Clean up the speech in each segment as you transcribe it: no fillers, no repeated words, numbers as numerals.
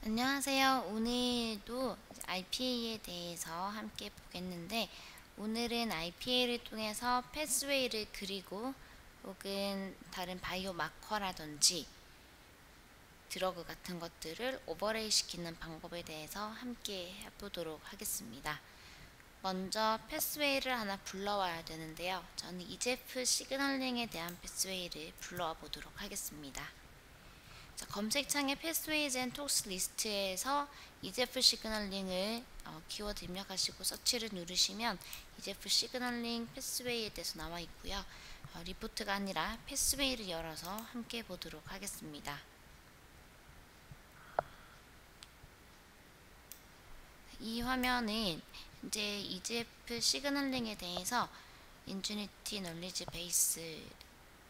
안녕하세요. 오늘도 IPA에 대해서 함께 보겠는데, 오늘은 IPA를 통해서 패스웨이를 그리고 혹은 다른 바이오 마커라든지 드러그 같은 것들을 오버레이 시키는 방법에 대해서 함께 해보도록 하겠습니다. 먼저 패스웨이를 하나 불러와야 되는데요. 저는 이제프 시그널링에 대한 패스웨이를 불러와 보도록 하겠습니다. 자, 검색창에 패스웨이즈 앤 톡스 리스트에서 이제프 시그널링을 키워드 입력하시고 서치를 누르시면 이제프 시그널링 패스웨이에 대해서 나와 있고요. 리포트가 아니라 패스웨이를 열어서 함께 보도록 하겠습니다. 이 화면은 이제 이제프 시그널링에 대해서 인주니티 널리지 베이스에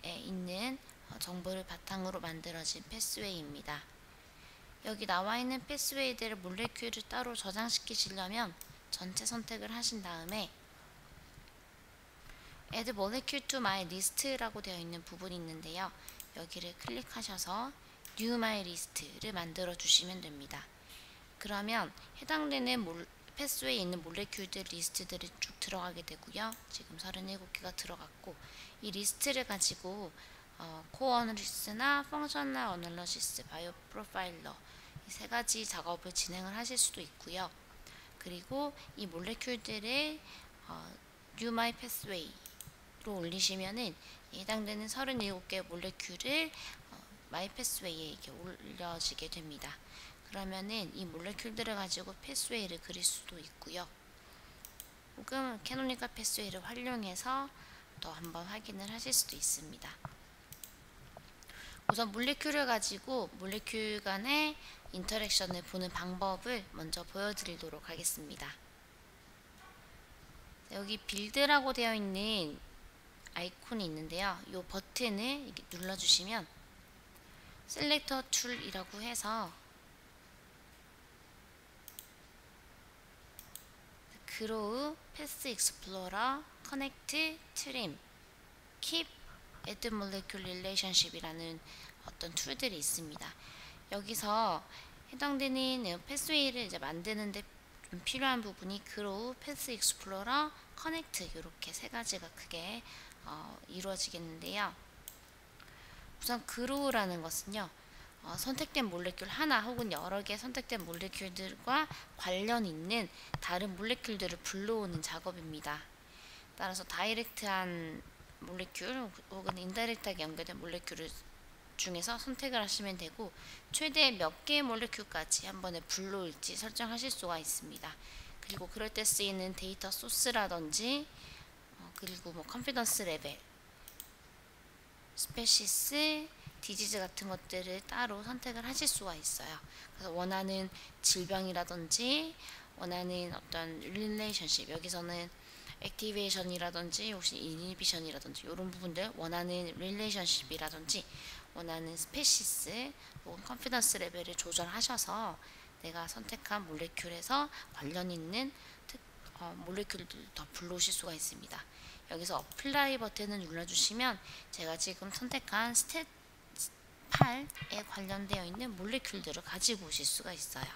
있는 정보를 바탕으로 만들어진 패스웨이입니다. 여기 나와 있는 패스웨이들을 몰레큘을 따로 저장시키시려면 전체 선택을 하신 다음에 Add Molecule to My List라고 되어 있는 부분이 있는데요. 여기를 클릭하셔서 New My List를 만들어 주시면 됩니다. 그러면 해당되는 패스웨이에 있는 몰레큘들 리스트들이 쭉 들어가게 되고요. 지금 37개가 들어갔고, 이 리스트를 가지고 코어 어널리시스나 펑셔널 어널리시스, 바이오 프로파일러 이 세 가지 작업을 진행을 하실 수도 있고요. 그리고 이 몰레큘들을 New My Pathway로 올리시면은 해당되는 37개 몰레큘을 My Pathway에 이렇게 올려지게 됩니다. 그러면은 이 몰레큘들을 가지고 패스웨이를 그릴 수도 있고요. 혹은 캐노니컬 패스웨이를 활용해서 또 한번 확인을 하실 수도 있습니다. 우선 몰레큘을 가지고 몰레큘 간의 인터랙션을 보는 방법을 먼저 보여드리도록 하겠습니다. 여기 빌드라고 되어 있는 아이콘이 있는데요. 이 버튼을 이렇게 눌러주시면 셀렉터 툴이라고 해서 그로우, 패스 익스플로러, 커넥트, 트림, 킵, Add Molecule Relationship이라는 어떤 툴들이 있습니다. 여기서 해당되는 패스웨이를 이제 만드는데 좀 필요한 부분이 그로우, 패스 익스플로러, 커넥트 이렇게 세 가지가 크게 이루어지겠는데요. 우선 그로우라는 것은요, 선택된 몰레큘 하나 혹은 여러 개 선택된 몰레큘들과 관련 있는 다른 몰레큘들을 불러오는 작업입니다. 따라서 다이렉트한 몰레큘 혹은 인다이렉트하게 연결된 몰레큘 중에서 선택을 하시면 되고, 최대 몇 개의 몰레큘까지 한 번에 불러올지 설정하실 수가 있습니다. 그리고 그럴 때 쓰이는 데이터 소스라든지 그리고 컨피던스 레벨, 스페시스, 디지즈 같은 것들을 따로 선택을 하실 수가 있어요. 그래서 원하는 질병이라든지 원하는 어떤 릴레이션십, 여기서는 액티베이션이라든지 혹시 이니비션이라든지 이런 부분들, 원하는 릴레이션십이라든지 원하는 스페시스 혹은 컨피던스 레벨을 조절하셔서 내가 선택한 몰레큘에서 관련 있는 몰레큘들을 더 불러오실 수가 있습니다. 여기서 어플라이 버튼을 눌러주시면 제가 지금 선택한 스탯 8에 관련되어 있는 몰레큘들을 가지고 오실 수가 있어요.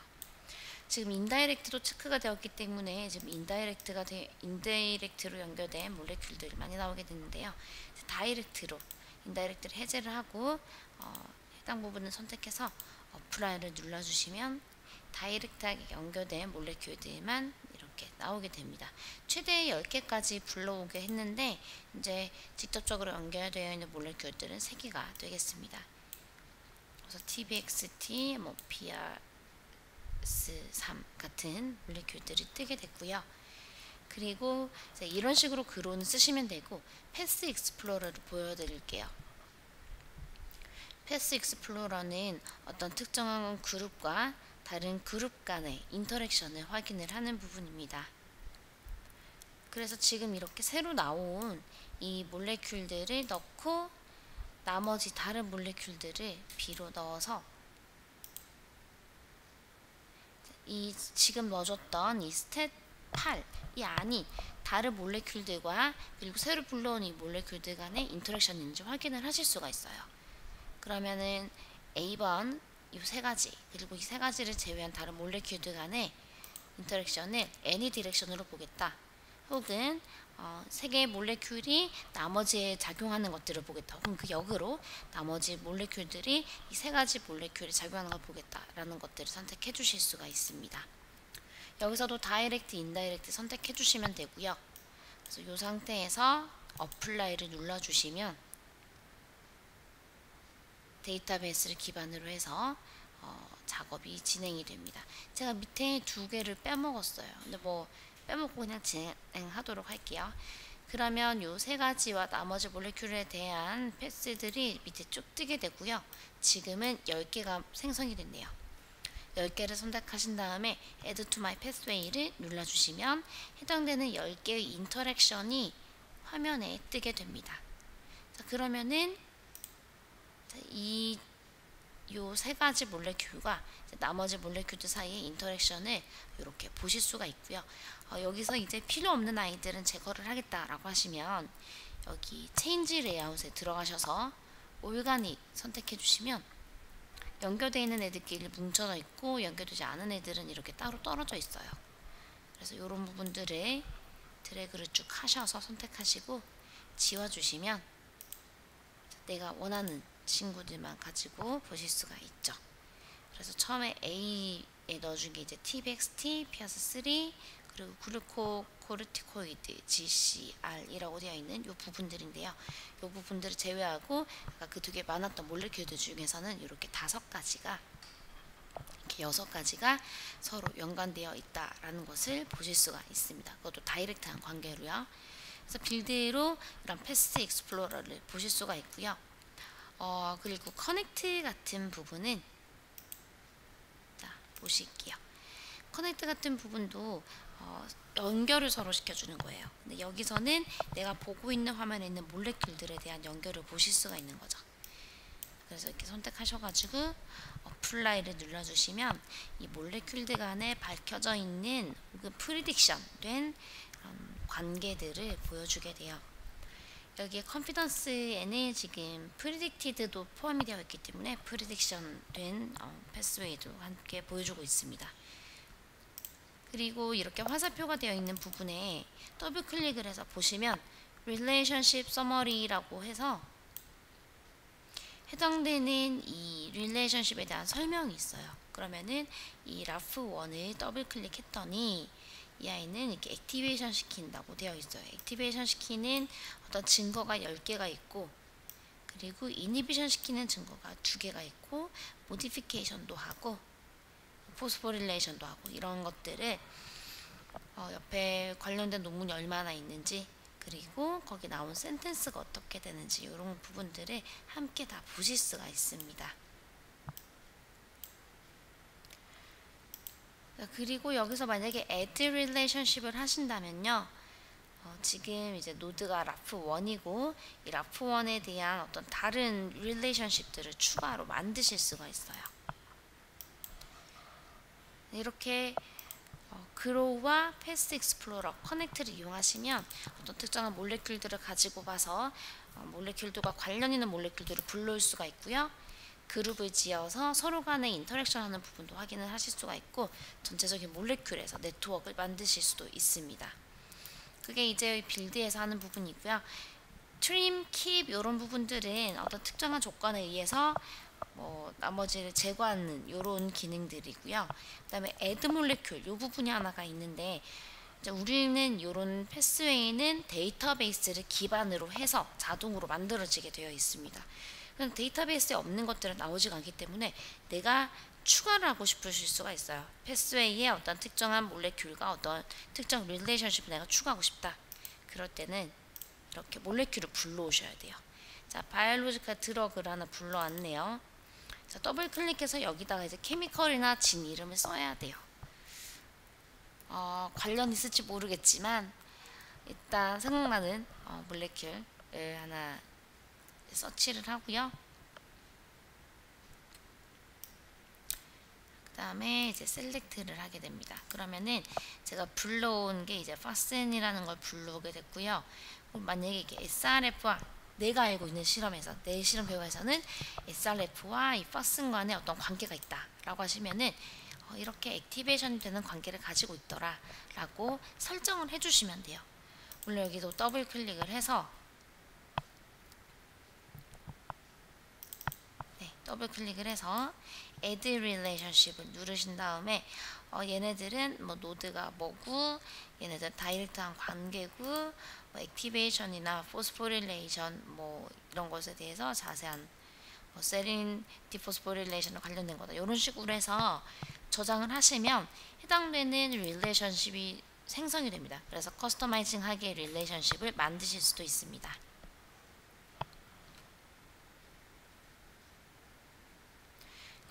지금 인다이렉트도 체크가 되었기 때문에 지금 인다이렉트로 연결된 몰레큘들이 많이 나오게 되는데요. 다이렉트로 인다이렉트를 해제를 하고 해당 부분을 선택해서 어플라이를 눌러주시면 다이렉트하게 연결된 몰레큘들만 이렇게 나오게 됩니다. 최대 10개까지 불러오게 했는데 이제 직접적으로 연결되어 있는 몰레큘들은 3개가 되겠습니다. 그래서 TBXT, BRS3 같은 몰레큘들이 뜨게 됐고요. 그리고 이런 식으로 그로는 쓰시면 되고, 패스 익스플로러를 보여드릴게요. 패스 익스플로러는 어떤 특정한 그룹과 다른 그룹 간의 인터랙션을 확인을 하는 부분입니다. 그래서 지금 이렇게 새로 나온 이 몰레큘들을 넣고 나머지 다른 몰레큘들을 B로 넣어서 이 지금 넣어줬던 이 스탯 8 이 안이 다른 몰레큘들과 그리고 새로 불러온 이 몰레큘들 간의 인터랙션인지 확인을 하실 수가 있어요. 그러면은 A번 이 세 가지, 그리고 이 세 가지를 제외한 다른 몰레큘들 간의 인터랙션을 any 디렉션으로 보겠다. 혹은 세 개의 몰레큘이 나머지에 작용하는 것들을 보겠다. 혹은 그 역으로 나머지 몰레큘들이 이 세 가지 몰레큘에 작용하는 걸 보겠다라는 것들을 선택해 주실 수가 있습니다. 여기서도 다이렉트, 인다이렉트 선택해 주시면 되고요. 그래서 이 상태에서 어플라이를 눌러 주시면 데이터베이스를 기반으로 해서 작업이 진행이 됩니다. 제가 밑에 두 개를 빼먹었어요. 근데 뭐 빼먹고 그냥 진행하도록 할게요. 그러면 요 세 가지와 나머지 몰레큘에 대한 패스들이 밑에 쭉 뜨게 되고요. 지금은 10개가 생성이 됐네요. 10개를 선택하신 다음에 Add to my pathway를 눌러주시면 해당되는 10개의 인터랙션이 화면에 뜨게 됩니다. 자, 그러면은 요 세 가지 몰레큘과 나머지 몰레큘들 사이의 인터랙션을 이렇게 보실 수가 있고요. 여기서 이제 필요 없는 아이들은 제거를 하겠다라고 하시면 여기 체인지 레이아웃에 들어가셔서 올가닉 선택해 주시면 연결되어 있는 애들끼리 뭉쳐져 있고 연결되지 않은 애들은 이렇게 따로 떨어져 있어요. 그래서 이런 부분들을 드래그를 쭉 하셔서 선택하시고 지워주시면 내가 원하는 친구들만 가지고 보실 수가 있죠. 그래서 처음에 A에 넣어준 게 이제 TBXT, 피아스3 그리고 글루코코르티코이드 GCR이라고 되어 있는 이 부분들인데요. 이 부분들을 제외하고 아까 그 두 개 많았던 몰레큘들 중에서는 이렇게 5가지가 이렇게 6가지가 서로 연관되어 있다라는 것을 보실 수가 있습니다. 그것도 다이렉트한 관계로요. 그래서 빌드로 이런 패스 익스플로러를 보실 수가 있고요. 그리고 커넥트 같은 부분은 자, 보실게요. 커넥트 같은 부분도 연결을 서로 시켜주는 거예요. 근데 여기서는 내가 보고 있는 화면에 있는 몰레큘들에 대한 연결을 보실 수가 있는 거죠. 그래서 이렇게 선택하셔가지고 어플라이를 눌러주시면 이 몰레큘들 간에 밝혀져 있는 혹은 프리딕션 된 관계들을 보여주게 돼요. 여기에 컨피던스에는 지금 프리딕티드도 포함이 되어 있기 때문에 프리딕션 된 패스웨이도 함께 보여주고 있습니다. 그리고 이렇게 화살표가 되어 있는 부분에 더블 클릭을 해서 보시면 Relationship Summary라고 해서 해당되는 이 릴레이션십에 대한 설명이 있어요. 그러면은 이 라프1을 더블 클릭했더니 이 아이는 이렇게 액티베이션 시킨다고 되어 있어요. 액티베이션 시키는 어떤 증거가 10개가 있고 그리고 이니비션 시키는 증거가 2개가 있고 모디피케이션도 하고 포스포릴레이션도 하고 이런 것들을 옆에 관련된 논문이 얼마나 있는지 그리고 거기 나온 센텐스가 어떻게 되는지 이런 부분들을 함께 다 보실 수가 있습니다. 그리고 여기서 만약에 add relationship을 하신다면요. 지금 이제 노드가 라프1이고 이 라프1에 대한 어떤 다른 relationship들을 추가로 만드실 수가 있어요. 이렇게 그로우와 패스 익스플로러, 커넥트를 이용하시면 어떤 특정한 몰레큘들을 가지고 가서 몰레큘들과 관련 있는 몰레큘들을 불러올 수가 있고요. 그룹을 지어서 서로 간의 인터랙션 하는 부분도 확인을 하실 수가 있고 전체적인 몰레큘에서 네트워크를 만드실 수도 있습니다. 그게 이제 빌드에서 하는 부분이고요. 트림, 킵 이런 부분들은 어떤 특정한 조건에 의해서 나머지를 제거하는 이런 기능들이고요. 그 다음에 add 모레큘 이 부분이 하나가 있는데 이제 우리는 이런 패스웨이는 데이터베이스를 기반으로 해서 자동으로 만들어지게 되어 있습니다. 그럼 데이터베이스에 없는 것들은 나오지가 않기 때문에 내가 추가를 하고 싶으실 수가 있어요. 패스웨이에 어떤 특정한 몰레큘과 어떤 특정 릴레이션십을 내가 추가하고 싶다. 그럴 때는 이렇게 몰레큘을 불러오셔야 돼요. 자, 바이올로지컬 드러그를 하나 불러왔네요. 자, 더블 클릭해서 여기다가 이제 케미컬이나 진 이름을 써야 돼요. 관련 있을지 모르겠지만 일단 생각나는 몰레큘을 하나 서치를 하고요. 그 다음에 이제 셀렉트를 하게 됩니다. 그러면은 제가 불러온 게 이제 fasten이라는 걸 불러오게 됐고요. 만약에 이게 srf와 내가 알고 있는 실험에서, 내 실험 결과에서는 SRF와 이 퍼슨 간에 어떤 관계가 있다 라고 하시면은 이렇게 액티베이션이 되는 관계를 가지고 있더라 라고 설정을 해주시면 돼요. 물론 여기도 더블 클릭을 해서 더블 클릭을 해서 add relationship을 누르신 다음에 얘네들은 뭐 노드가 뭐고, 얘네들은 다이렉트한 관계고, 뭐 액티베이션이나 포스포릴레이션 뭐 이런 것에 대해서 자세한 세린 디포스포릴레이션과 관련된 거다 이런 식으로 해서 저장을 하시면 해당되는 릴레이션십이 생성이 됩니다. 그래서 커스터마이징하게 릴레이션십을 만드실 수도 있습니다.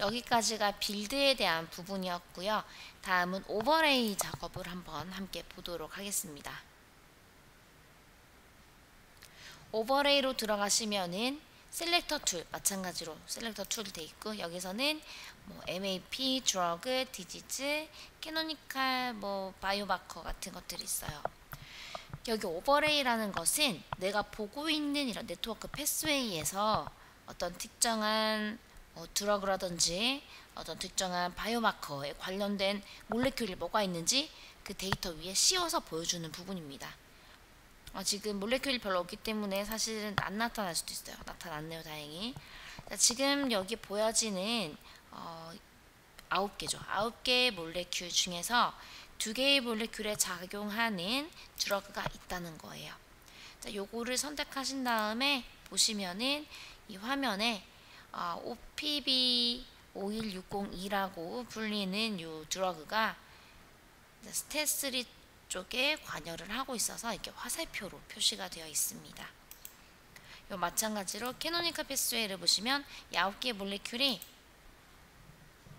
여기까지가 빌드에 대한 부분이었고요. 다음은 오버레이 작업을 한번 함께 보도록 하겠습니다. 오버레이로 들어가시면은 셀렉터 툴, 마찬가지로 셀렉터 툴 돼 있고, 여기서는 뭐 MAP, 드러그, 디지즈, 캐노니컬, 뭐 바이오마커 같은 것들이 있어요. 여기 오버레이라는 것은 내가 보고 있는 이런 네트워크 패스웨이에서 어떤 특정한 드러그라든지 어떤 특정한 바이오마커에 관련된 몰레큘이 뭐가 있는지 그 데이터 위에 씌워서 보여주는 부분입니다. 지금 몰레큘이 별로 없기 때문에 사실은 안 나타날 수도 있어요. 나타났네요, 다행히. 자, 지금 여기 보여지는 9개죠. 9개의 몰레큘 중에서 2개의 몰레큘에 작용하는 드러그가 있다는 거예요. 자, 요거를 선택하신 다음에 보시면은 이 화면에 OPB51602라고 불리는 이 드러그가 스탯3 쪽에 관여를 하고 있어서 이렇게 화살표로 표시가 되어 있습니다. 요 마찬가지로 캐노니컬 패스웨이를 보시면 9개의 몰레큘이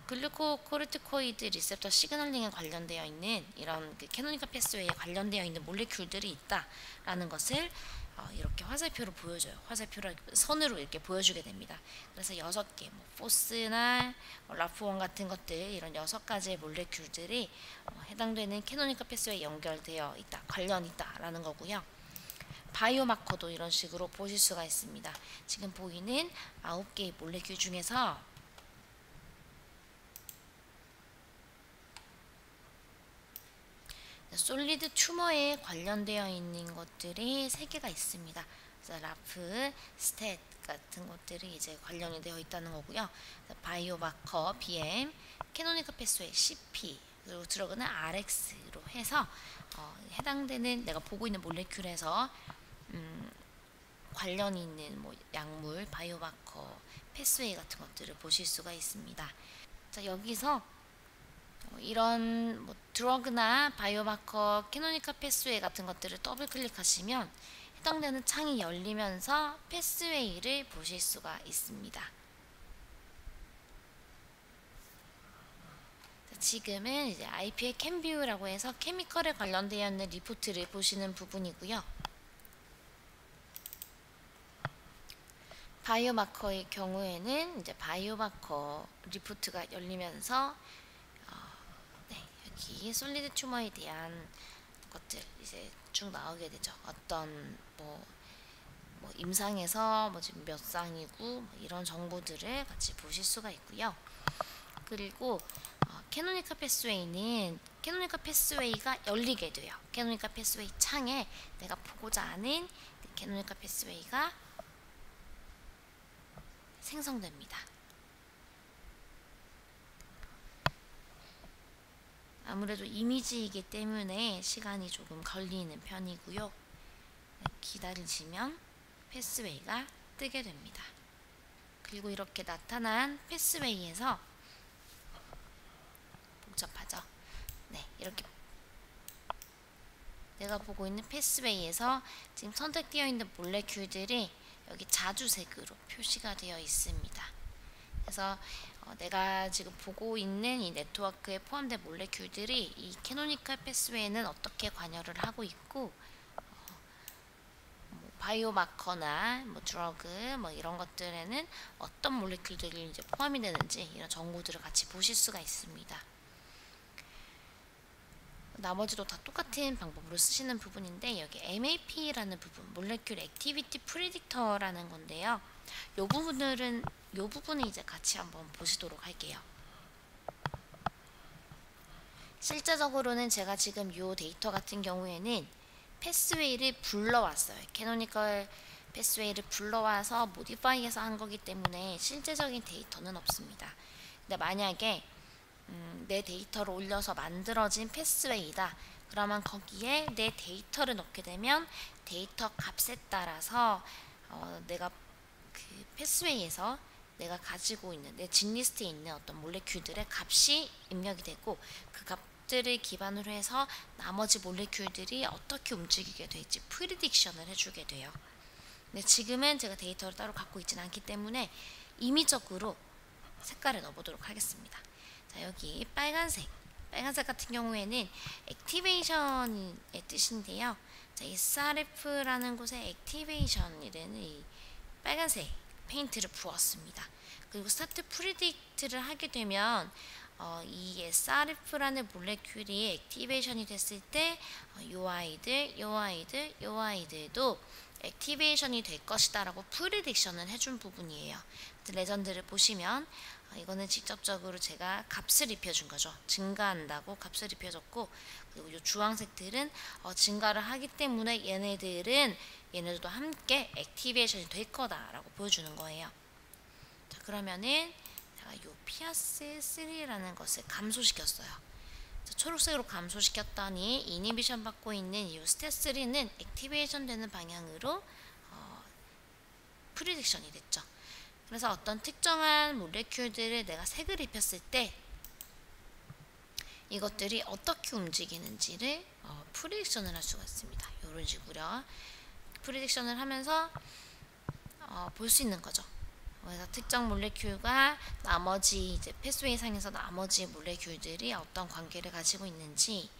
글루코코르티코이드 리셉터 시그널링에 관련되어 있는 이런 캐노니컬 패스웨이에 관련되어 있는 몰레큘들이 있다라는 것을 이렇게 화살표로 보여줘요. 화살표로 선으로 이렇게 보여주게 됩니다. 그래서 6개, 뭐 포스나 라프원 같은 것들, 이런 6가지의 몰레큘들이 해당되는 캐노니컬 패스웨이에 연결되어 있다, 관련이 있다라는 거고요. 바이오마커도 이런 식으로 보실 수가 있습니다. 지금 보이는 9개의 몰레큘 중에서 솔리드 튜머에 관련되어 있는 것들이 3개가 있습니다. 그래서 라프, 스탯 같은 것들이 이제 관련이 되어 있다는 거고요. 바이오마커, BM, 캐노니컬 패스웨이, CP, 그리고 드러그는 RX로 해서 해당되는 내가 보고 있는 몰레큘에서 관련이 있는 뭐 약물, 바이오마커, 패스웨이 같은 것들을 보실 수가 있습니다. 자, 여기서 이런 뭐 드러그나 바이오마커, 캐노니컬 패스웨이 같은 것들을 더블 클릭하시면 해당되는 창이 열리면서 패스웨이를 보실 수가 있습니다. 자, 지금은 이제 IP의 캠뷰라고 해서 케미컬에 관련되어 있는 리포트를 보시는 부분이고요. 바이오마커의 경우에는 이제 바이오마커 리포트가 열리면서 여기 솔리드 튜머에 대한 것들 이제 쭉 나오게 되죠. 어떤 뭐 임상에서 뭐 지금 몇 상이고 뭐 이런 정보들을 같이 보실 수가 있고요. 그리고 캐노니컬 패스웨이는 캐노니컬 패스웨이가 열리게 돼요. 캐노니컬 패스웨이 창에 내가 보고자 하는 캐노니컬 패스웨이가 생성됩니다. 아무래도 이미지이기 때문에 시간이 조금 걸리는 편이고요. 기다리시면 패스웨이가 뜨게 됩니다. 그리고 이렇게 나타난 패스웨이에서 복잡하죠? 네, 이렇게 내가 보고 있는 패스웨이에서 지금 선택되어 있는 몰레큘들이 여기 자주색으로 표시가 되어 있습니다. 그래서 내가 지금 보고 있는 이 네트워크에 포함된 몰레큘들이 이 캐노니컬 패스웨이는 어떻게 관여를 하고 있고 뭐 바이오마커나 뭐 드러그 뭐 이런 것들에는 어떤 몰레큘들이 이제 포함이 되는지 이런 정보들을 같이 보실 수가 있습니다. 나머지도 다 똑같은 방법으로 쓰시는 부분인데 여기 MAP라는 부분, 몰레큘 액티비티 프리딕터라는 건데요. 요 부분을 이제 같이 한번 보시도록 할게요. 실제적으로는 제가 지금 요 데이터 같은 경우에는 패스웨이를 불러왔어요. 캐노니컬 패스웨이를 불러와서 모디파이해서 한 거기 때문에 실제적인 데이터는 없습니다. 근데 만약에 내 데이터를 올려서 만들어진 패스웨이다. 그러면 거기에 내 데이터를 넣게 되면 데이터 값에 따라서 내가 그 패스웨이에서 내가 가지고 있는 내 진리스트에 있는 어떤 몰레큘들의 값이 입력이 되고 그 값들을 기반으로 해서 나머지 몰레큘들이 어떻게 움직이게 될지 프리딕션을 해주게 돼요. 근데 지금은 제가 데이터를 따로 갖고 있지는 않기 때문에 임의적으로 색깔을 넣어보도록 하겠습니다. 자, 여기 빨간색 같은 경우에는 액티베이션의 뜻인데요. 자, 이 SRF라는 곳에 액티베이션이라는 이 빨간색 페인트를 부었습니다. 그리고 스타트 프리딕트를 하게 되면 이 SRF라는 몰레큘이 액티베이션이 됐을 때 요 아이들도 액티베이션이 될 것이다 라고 프리딕션을 해준 부분이에요. 레전드를 보시면 이거는 직접적으로 제가 값을 입혀준 거죠. 증가한다고 값을 입혀줬고, 그리고 이 주황색들은 증가를 하기 때문에 얘네들도 함께 액티베이션이 될 거다라고 보여주는 거예요. 자, 그러면은 제가 이 피아스 3라는 것을 감소시켰어요. 자, 초록색으로 감소시켰더니 이니비션 받고 있는 이 스탯 3는 액티베이션 되는 방향으로 프리딕션이 됐죠. 그래서 어떤 특정한 몰레큘들을 내가 색을 입혔을 때 이것들이 어떻게 움직이는지를 프리딕션을 할 수가 있습니다. 이런 식으로 프리딕션을 하면서 볼 수 있는 거죠. 그래서 특정 몰레큘과 나머지 이제 패스웨이 상에서 나머지 몰레큘들이 어떤 관계를 가지고 있는지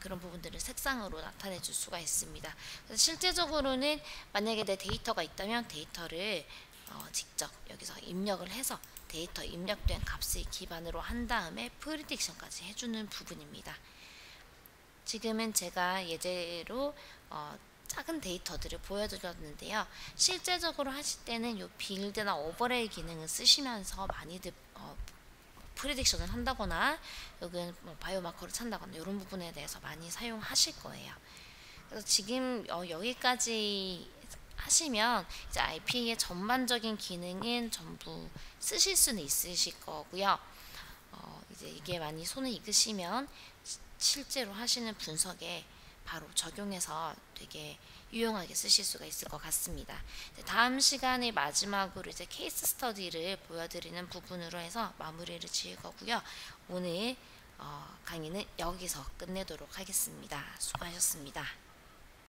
그런 부분들을 색상으로 나타내 줄 수가 있습니다. 그래서 실제적으로는 만약에 내 데이터가 있다면 데이터를 직접 여기서 입력을 해서 데이터 입력된 값을 기반으로 한 다음에 프리딕션까지 해주는 부분입니다. 지금은 제가 예제로 작은 데이터들을 보여드렸는데요. 실제적으로 하실 때는 이 빌드나 오버레이 기능을 쓰시면서 많이들 프리딕션을 한다거나 여기는 바이오마커를 찾는다거나 이런 부분에 대해서 많이 사용하실 거예요. 그래서 지금 여기까지 하시면 이제 RPA의 전반적인 기능은 전부 쓰실 수는 있으실 거고요. 이제 이게 많이 손을 익으시면 실제로 하시는 분석에 바로 적용해서 되게 유용하게 쓰실 수가 있을 것 같습니다. 다음 시간에 마지막으로 이제 케이스 스터디를 보여드리는 부분으로 해서 마무리를 지을 거고요. 오늘 강의는 여기서 끝내도록 하겠습니다. 수고하셨습니다.